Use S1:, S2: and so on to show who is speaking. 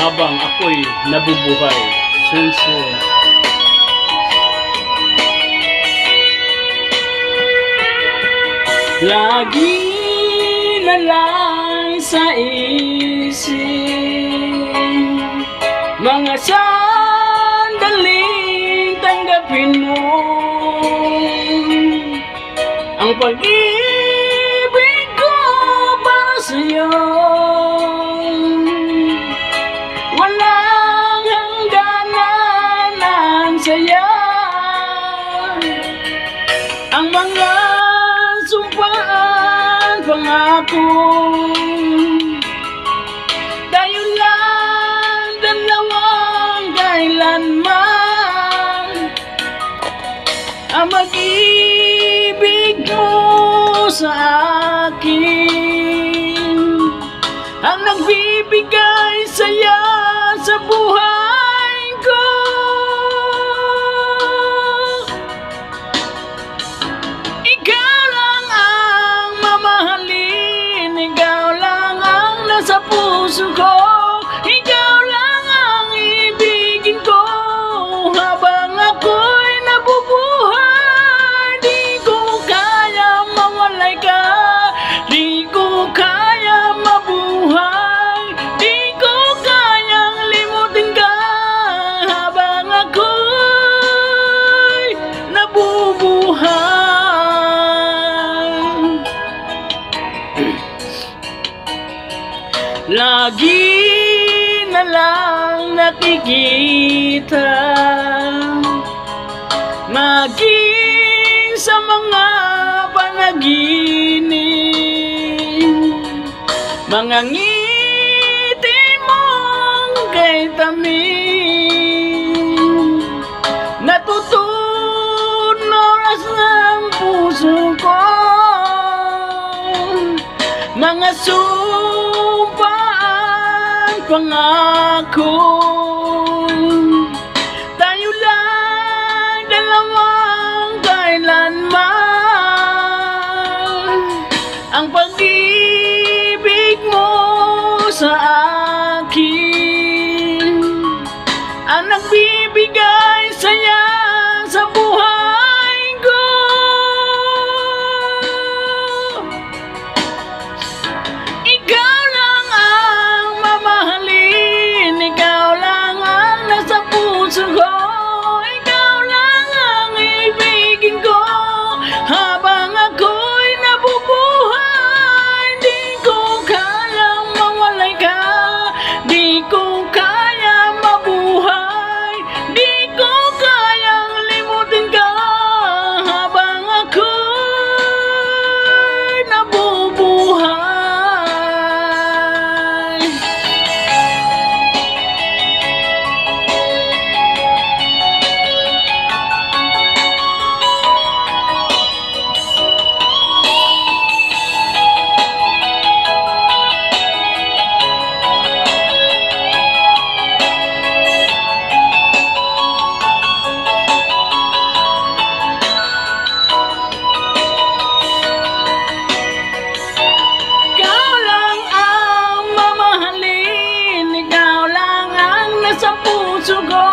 S1: habang ako'y nabubuhay. Sincere. Lagi na lang sa isip mga sandaling tanggapin mo ang pag-ibig ko para sa'yo. Walang hangganan ang saya, ang mga sumpaan, pangako. Tayo lang dalawang kailanman ang mag-ibig mo sa akin, ang nagbibigay saya sa buhay ko. Ikaw lang ang mamahalin, ikaw lang ang nasa puso ko, ikaw lang ang ibigin ko habang ako'y nabubuhay. Di ko kaya mawalay ka, di ko kaya mabuhay, di ko kayang limutin ka habang ako'y nabubuhay. Lagi na lang nakikita, maging sa mga panaginip, mga ngiti mong kay tamis, natutunoras ng puso ko, mga sumpaan, pangako. Tayo lang dalawang kailanman ang pag-ibig mo sa akin, ang nagbibigay saya sa buhay ko. Ikaw lang ang mamahalin, ikaw lang ang nasa puso ko, ikaw lang ang ibigin ko habang ako'y nabubuhay. Di ko kayang mawalay ka, di ko kaya mabuhay, di ko kayang limutin ka habang ako'y nabubuhay. Ikaw lang ang mamahalin, ikaw lang ang nasa puso ko,